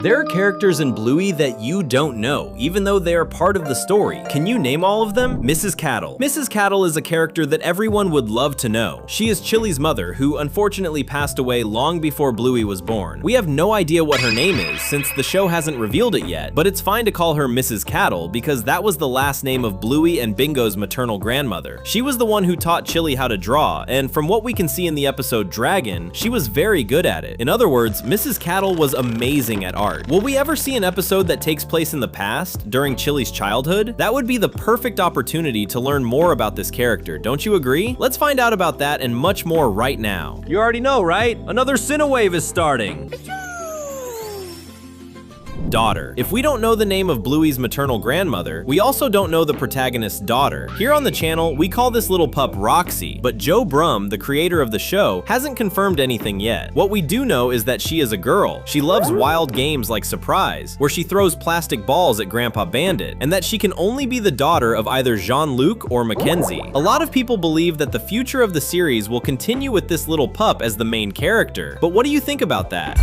There are characters in Bluey that you don't know, even though they are part of the story. Can you name all of them? Mrs. Cattle. Mrs. Cattle is a character that everyone would love to know. She is Chili's mother, who unfortunately passed away long before Bluey was born. We have no idea what her name is, since the show hasn't revealed it yet, but it's fine to call her Mrs. Cattle because that was the last name of Bluey and Bingo's maternal grandmother. She was the one who taught Chili how to draw, and from what we can see in the episode Dragon, she was very good at it. In other words, Mrs. Cattle was amazing at art. Will we ever see an episode that takes place in the past, during Chili's childhood? That would be the perfect opportunity to learn more about this character, don't you agree? Let's find out about that and much more right now. You already know, right? Another Cinewave is starting! Daughter. If we don't know the name of Bluey's maternal grandmother, we also don't know the protagonist's daughter. Here on the channel, we call this little pup Roxy, but Joe Brum, the creator of the show, hasn't confirmed anything yet. What we do know is that she is a girl. She loves wild games like Surprise, where she throws plastic balls at Grandpa Bandit, and that she can only be the daughter of either Jean-Luc or Mackenzie. A lot of people believe that the future of the series will continue with this little pup as the main character, but what do you think about that?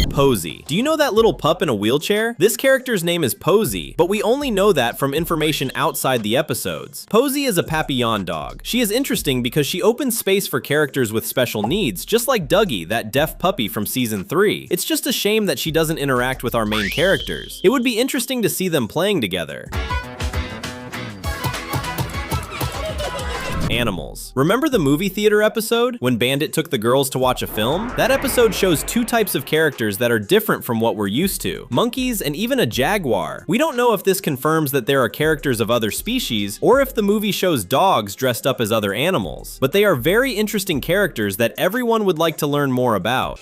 Posey. Do you know that little pup in a wheelchair? This character's name is Posey, but we only know that from information outside the episodes. Posey is a Papillon dog. She is interesting because she opens space for characters with special needs, just like Dougie, that deaf puppy from season 3. It's just a shame that she doesn't interact with our main characters. It would be interesting to see them playing together. Animals. Remember the movie theater episode when Bandit took the girls to watch a film? That episode shows two types of characters that are different from what we're used to. Monkeys and even a jaguar. We don't know if this confirms that there are characters of other species or if the movie shows dogs dressed up as other animals. But they are very interesting characters that everyone would like to learn more about.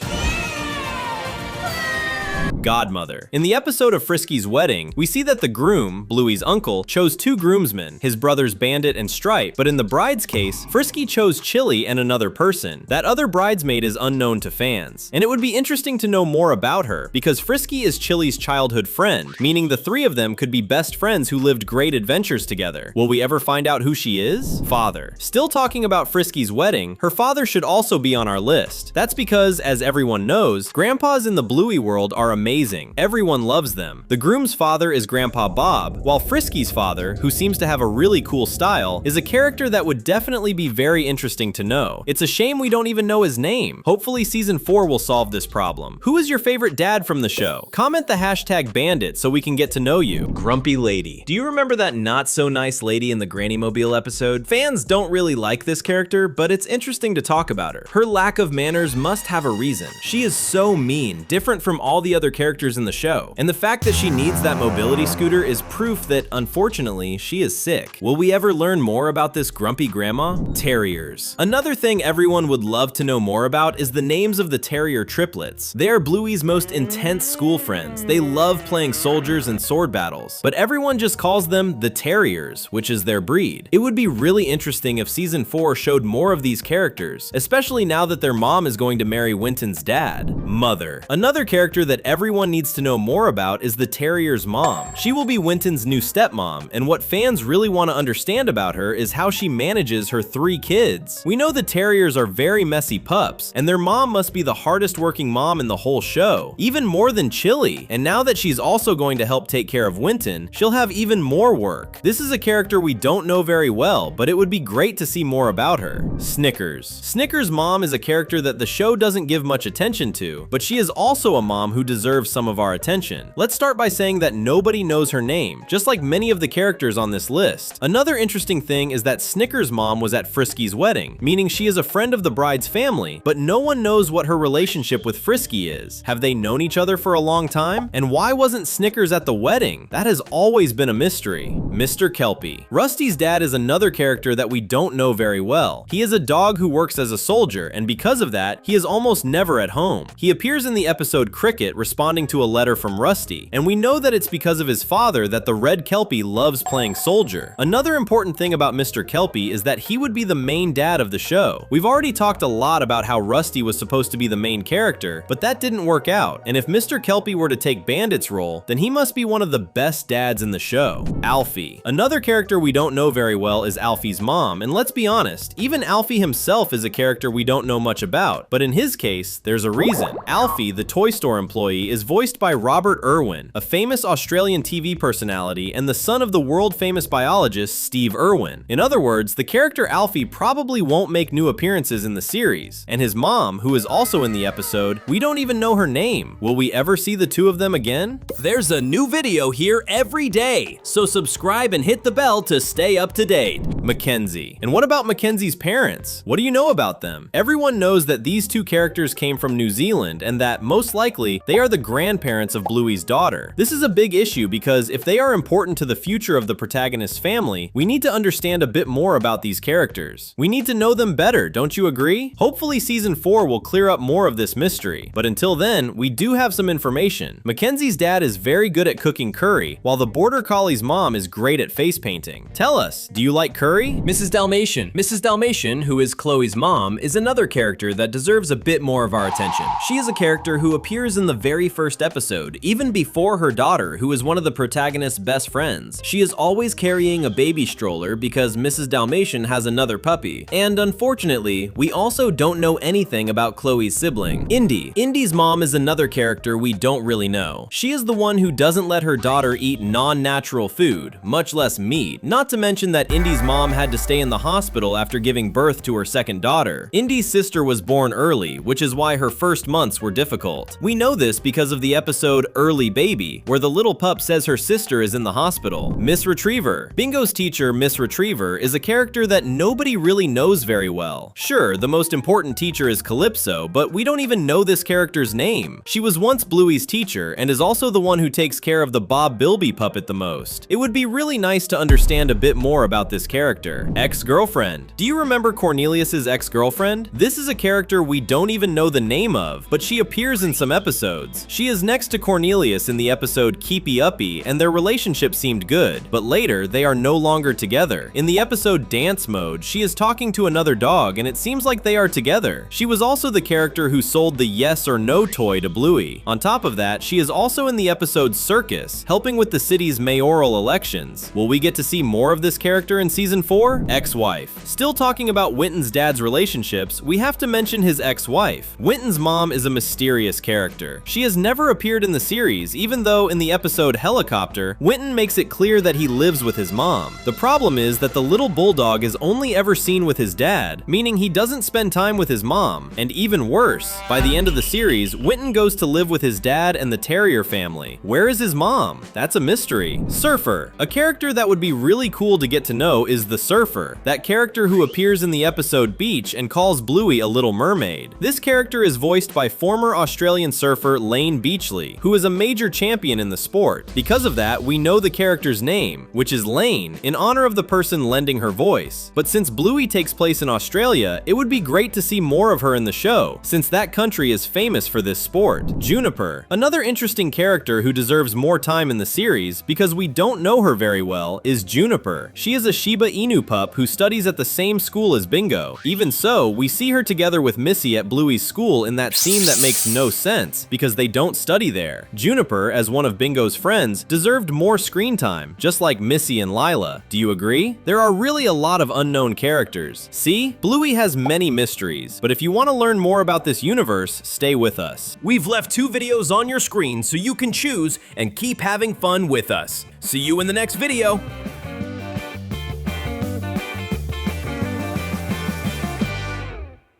Godmother. In the episode of Frisky's wedding, we see that the groom, Bluey's uncle, chose two groomsmen, his brothers Bandit and Stripe, but in the bride's case, Frisky chose Chili and another person. That other bridesmaid is unknown to fans. And it would be interesting to know more about her, because Frisky is Chili's childhood friend, meaning the three of them could be best friends who lived great adventures together. Will we ever find out who she is? Father. Still talking about Frisky's wedding, her father should also be on our list. That's because, as everyone knows, grandpas in the Bluey world are amazing. Everyone loves them. The groom's father is Grandpa Bob, while Frisky's father, who seems to have a really cool style, is a character that would definitely be very interesting to know. It's a shame we don't even know his name. Hopefully season 4 will solve this problem. Who is your favorite dad from the show? Comment the hashtag Bandit so we can get to know you. Grumpy Lady. Do you remember that not so nice lady in the Granny Mobile episode? Fans don't really like this character, but it's interesting to talk about her. Her lack of manners must have a reason. She is so mean, different from all the other characters in the show. And the fact that she needs that mobility scooter is proof that, unfortunately, she is sick. Will we ever learn more about this grumpy grandma? Terriers. Another thing everyone would love to know more about is the names of the terrier triplets. They are Bluey's most intense school friends. They love playing soldiers and sword battles, but everyone just calls them the Terriers, which is their breed. It would be really interesting if season 4 showed more of these characters, especially now that their mom is going to marry Winton's dad. Mother. Another character that everyone needs to know more about is the terrier's mom. She will be Winton's new stepmom, and what fans really want to understand about her is how she manages her 3 kids. We know the terriers are very messy pups, and their mom must be the hardest working mom in the whole show, even more than Chili. And now that she's also going to help take care of Winton, she'll have even more work. This is a character we don't know very well, but it would be great to see more about her. Snickers. Snickers' mom is a character that the show doesn't give much attention to, but she is also a mom who deserves some of our attention. Let's start by saying that nobody knows her name, just like many of the characters on this list. Another interesting thing is that Snickers' mom was at Frisky's wedding, meaning she is a friend of the bride's family, but no one knows what her relationship with Frisky is. Have they known each other for a long time? And why wasn't Snickers at the wedding? That has always been a mystery. Mr. Kelpie. Rusty's dad is another character that we don't know very well. He is a dog who works as a soldier, and because of that, he is almost never at home. He appears in the episode Cricket, responsible responding to a letter from Rusty, and we know that it's because of his father that the Red Kelpie loves playing soldier. Another important thing about Mr. Kelpie is that he would be the main dad of the show. We've already talked a lot about how Rusty was supposed to be the main character, but that didn't work out, and if Mr. Kelpie were to take Bandit's role, then he must be one of the best dads in the show. Alfie. Another character we don't know very well is Alfie's mom, and let's be honest, even Alfie himself is a character we don't know much about, but in his case, there's a reason. Alfie, the toy store employee, is voiced by Robert Irwin, a famous Australian TV personality and the son of the world-famous biologist Steve Irwin. In other words, the character Alfie probably won't make new appearances in the series, and his mom, who is also in the episode, we don't even know her name. Will we ever see the two of them again? There's a new video here every day, so subscribe and hit the bell to stay up to date. Mackenzie. And what about Mackenzie's parents? What do you know about them? Everyone knows that these two characters came from New Zealand and that, most likely, they are the grandparents of Bluey's daughter. This is a big issue because if they are important to the future of the protagonist's family, we need to understand a bit more about these characters. We need to know them better, don't you agree? Hopefully season 4 will clear up more of this mystery, but until then, we do have some information. Mackenzie's dad is very good at cooking curry, while the Border Collie's mom is great at face painting. Tell us, do you like curry? Mrs. Dalmatian. Mrs. Dalmatian, who is Chloe's mom, is another character that deserves a bit more of our attention. She is a character who appears in the very first episode, even before her daughter, who is one of the protagonist's best friends. She is always carrying a baby stroller because Mrs. Dalmatian has another puppy. And unfortunately, we also don't know anything about Chloe's sibling, Indy. Indy's mom is another character we don't really know. She is the one who doesn't let her daughter eat non-natural food, much less meat. Not to mention that Indy's mom had to stay in the hospital after giving birth to her second daughter. Indy's sister was born early, which is why her first months were difficult. We know this because of the episode Early Baby, where the little pup says her sister is in the hospital. Miss Retriever. Bingo's teacher, Miss Retriever, is a character that nobody really knows very well. Sure, the most important teacher is Calypso, but we don't even know this character's name. She was once Bluey's teacher and is also the one who takes care of the Bob Bilby puppet the most. It would be really nice to understand a bit more about this character. Ex-girlfriend. Do you remember Cornelius's ex-girlfriend? This is a character we don't even know the name of, but she appears in some episodes. She is next to Cornelius in the episode Keepy Uppy, and their relationship seemed good, but later they are no longer together. In the episode Dance Mode, she is talking to another dog and it seems like they are together. She was also the character who sold the Yes or No toy to Bluey. On top of that, she is also in the episode Circus, helping with the city's mayoral elections. Will we get to see more of this character in season 4? Ex-wife. Still talking about Winton's dad's relationships, we have to mention his ex-wife. Winton's mom is a mysterious character. She has never appeared in the series, even though in the episode Helicopter, Winton makes it clear that he lives with his mom. The problem is that the little bulldog is only ever seen with his dad, meaning he doesn't spend time with his mom, and even worse, by the end of the series, Winton goes to live with his dad and the Terrier family. Where is his mom? That's a mystery. Surfer. A character that would be really cool to get to know is the Surfer, that character who appears in the episode Beach and calls Bluey a little mermaid. This character is voiced by former Australian surfer Lane Beachley, who is a major champion in the sport. Because of that, we know the character's name, which is Lane, in honor of the person lending her voice. But since Bluey takes place in Australia, it would be great to see more of her in the show, since that country is famous for this sport. Juniper. Another interesting character who deserves more time in the series, because we don't know her very well, is Juniper. She is a Shiba Inu pup who studies at the same school as Bingo. Even so, we see her together with Missy at Bluey's school in that scene that makes no sense, because they don't study there. Juniper, as one of Bingo's friends, deserved more screen time, just like Missy and Lila. Do you agree? There are really a lot of unknown characters. See? Bluey has many mysteries, but if you want to learn more about this universe, stay with us. We've left 2 videos on your screen so you can choose and keep having fun with us. See you in the next video.